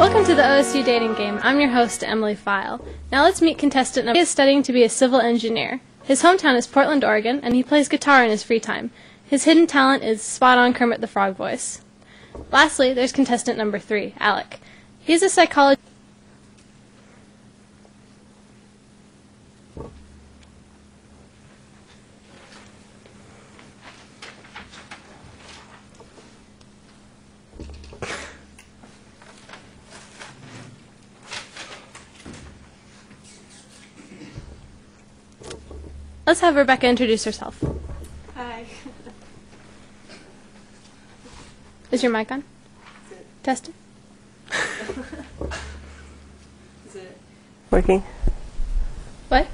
Welcome to the OSU Dating Game. I'm your host, Emily File. Now let's meet contestant number. He is studying to be a civil engineer. His hometown is Portland, Oregon, and he plays guitar in his free time. His hidden talent is spot-on Kermit the Frog voice. Lastly, there's contestant number 3, Alec. He's a psychologist. Let's have Rebecca introduce herself. Hi. Is your mic on? Test it. Is it working? What?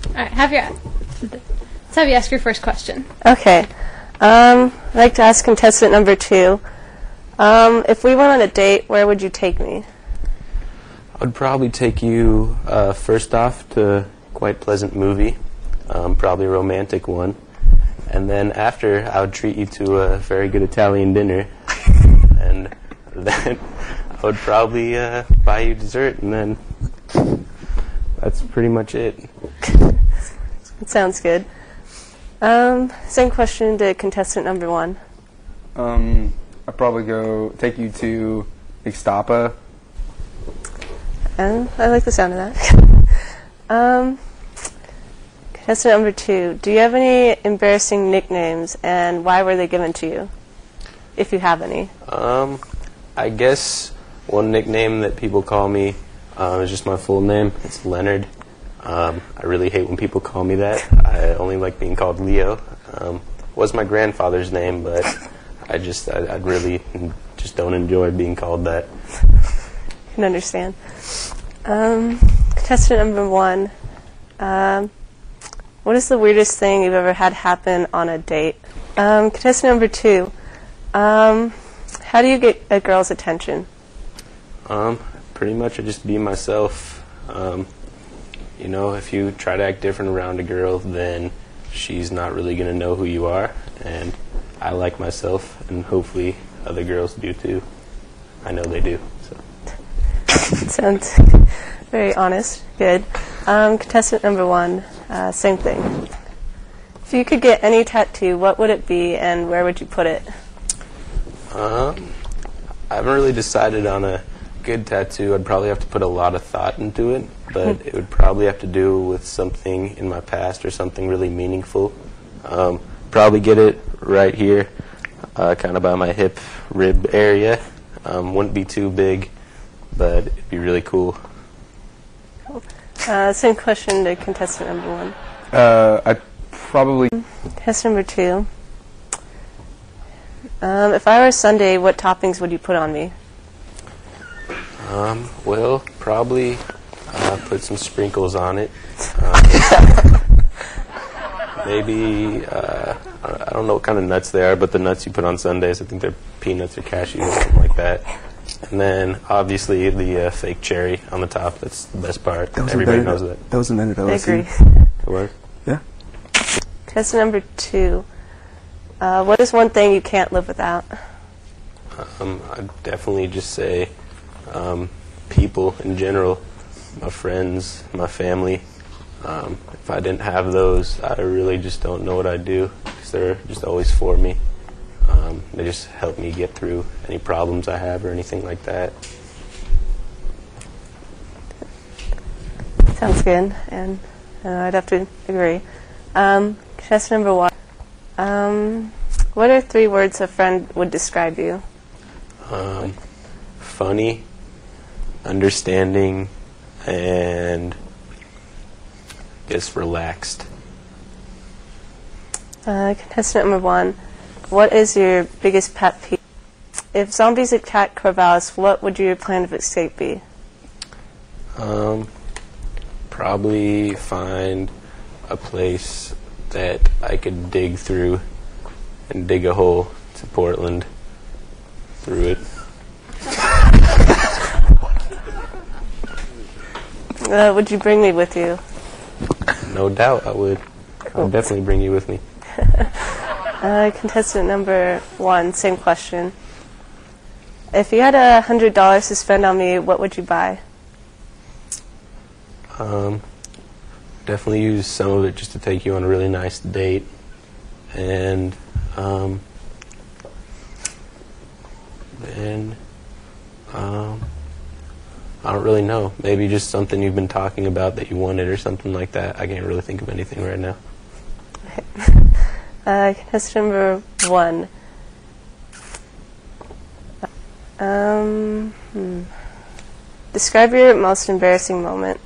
Alright, let's have you ask your first question. Okay. I'd like to ask contestant number 2. If we went on a date, where would you take me? I'd probably take you first off to quite pleasant movie, probably a romantic one, and then after I would treat you to a very good Italian dinner, and then I would probably buy you dessert, and then that's pretty much it. That sounds good. Same question to contestant number 1. I'd probably take you to Ixtapa. And I like the sound of that. Contestant number 2, do you have any embarrassing nicknames, and why were they given to you, if you have any? I guess one nickname that people call me is just my full name. It's Leonard. I really hate when people call me that. I only like being called Leo. Was my grandfather's name, but I really just don't enjoy being called that. I can understand. Contestant number 1, what is the weirdest thing you've ever had happen on a date? Contestant number 2, how do you get a girl's attention? Pretty much I just be myself. You know, if you try to act different around a girl, then she's not really going to know who you are. And I like myself, and hopefully other girls do too. I know they do. So. Sounds very honest. Good. Contestant number 1, same thing. If you could get any tattoo, what would it be, and where would you put it? I haven't really decided on a good tattoo. I'd probably have to put a lot of thought into it, but it would probably have to do with something in my past or something really meaningful. Probably get it right here, kind of by my hip rib area. Wouldn't be too big, but it'd be really cool. Same question to contestant number 1. I'd probably... Contestant number 2. If I were a sundae, what toppings would you put on me? Well, probably put some sprinkles on it. Maybe, I don't know what kind of nuts they are, but the nuts you put on sundaes, I think they're peanuts or cashews or something like that. And then, obviously, the fake cherry on the top. That's the best part. Everybody knows that. That was invented at I OSU. agree. It was? Yeah. Contestant number 2. What is one thing you can't live without? I'd definitely just say people in general, my friends, my family. If I didn't have those, I really just don't know what I'd do, because they're just always for me. They just help me get through any problems I have or anything like that. Sounds good, and I'd have to agree. Contestant number 1. What are 3 words a friend would describe you? Funny, understanding, and just relaxed. Contestant number 1. What is your biggest pet peeve? If zombies attack Corvallis, what would your plan of escape be? Probably find a place that I could dig through and dig a hole to Portland through it. Would you bring me with you? No doubt I would. Cool. I'll definitely bring you with me. Contestant number 1, same question. If you had $100 to spend on me, what would you buy? Definitely use some of it just to take you on a really nice date, and I don't really know. Maybe just something you've been talking about that you wanted or something like that. I can't really think of anything right now. Contestant number 1. Describe your most embarrassing moment.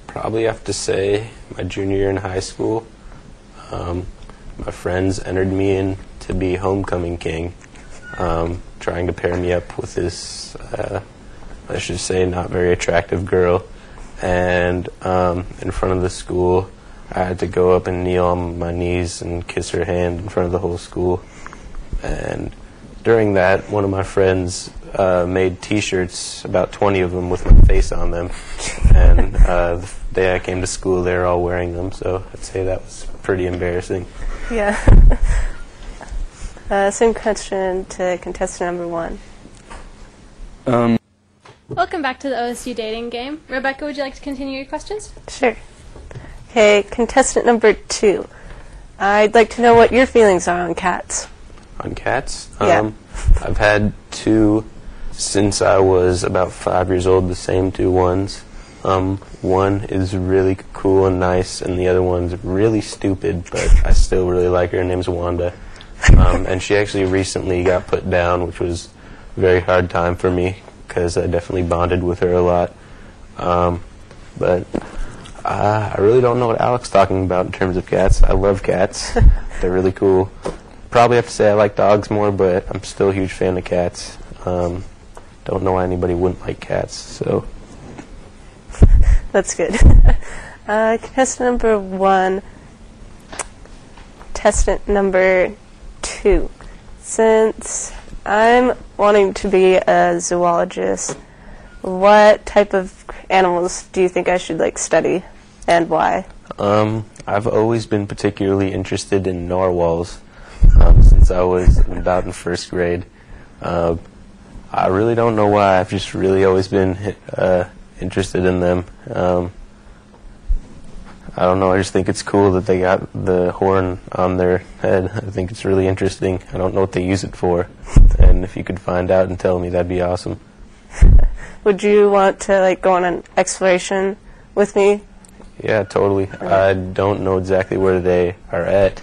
Probably have to say my junior year in high school. My friends entered me in to be homecoming king, trying to pair me up with this, let's just say, not very attractive girl. And in front of the school, I had to go up and kneel on my knees and kiss her hand in front of the whole school. And during that, one of my friends made T-shirts, about 20 of them, with my face on them. And the day I came to school, they were all wearing them, so I'd say that was pretty embarrassing. Yeah. Same question to contestant number 1. Welcome back to the OSU dating game. Rebecca, would you like to continue your questions? Sure. Okay, contestant number 2. I'd like to know what your feelings are on cats. On cats? Yeah. I've had 2 since I was about 5 years old, the same 2 ones. One is really cool and nice, and the other one's really stupid, but I still really like her. Her name's Wanda. And she actually recently got put down, which was a very hard time for me, because I definitely bonded with her a lot. But I really don't know what Alex's talking about in terms of cats. I love cats. They're really cool. Probably have to say I like dogs more, but I'm still a huge fan of cats. Don't know why anybody wouldn't like cats, so... That's good. Contestant number 1. Contestant number 2. Since I'm wanting to be a zoologist, what type of animals do you think I should study, and why? I've always been particularly interested in narwhals since I was about in 1st grade. I really don't know why. I've just really always been interested in them. I don't know, I just think it's cool that they got the horn on their head. I think it's really interesting. I don't know what they use it for, and if you could find out and tell me, that'd be awesome. Would you want to go on an exploration with me? Yeah, totally. I don't know exactly where they are at,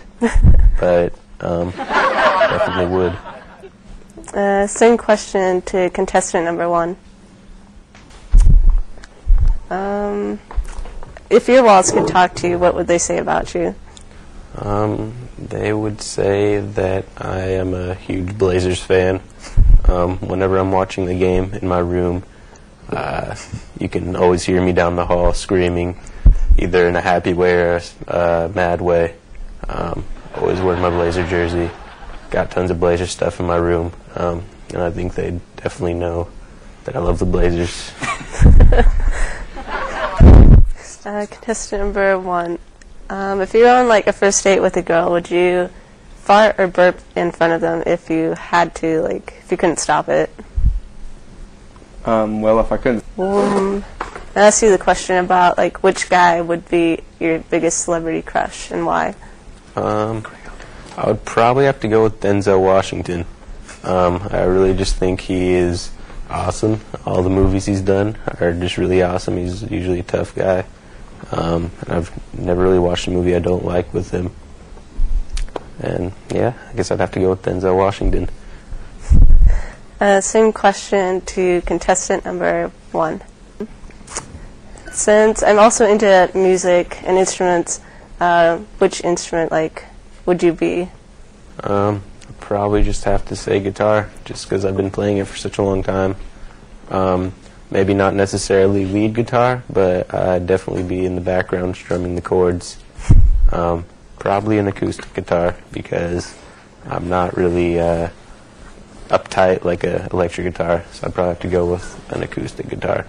but definitely would. Same question to contestant number 1. If your walls could talk to you, what would they say about you? They would say that I am a huge Blazers fan. Whenever I'm watching the game in my room, you can always hear me down the hall screaming, either in a happy way or a mad way. Always wearing my Blazer jersey. Got tons of Blazer stuff in my room, and I think they definitely know that I love the Blazers. Contestant number 1. If you're on a first date with a girl, would you fart or burp in front of them if you had to, if you couldn't stop it? Well, if I couldn't... I asked you the question about which guy would be your biggest celebrity crush and why. I would probably have to go with Denzel Washington. I really just think he is awesome. All the movies he's done are just really awesome. He's usually a tough guy. And I've never really watched a movie I don't like with him. And yeah, I guess I'd have to go with Denzel Washington. Same question to contestant number 1. Since I'm also into music and instruments, which instrument would you be? I'd probably just have to say guitar, just because I've been playing it for such a long time. Maybe not necessarily lead guitar, but I'd definitely be in the background strumming the chords. Probably an acoustic guitar, because I'm not really uptight like an electric guitar, so I'd probably have to go with an acoustic guitar.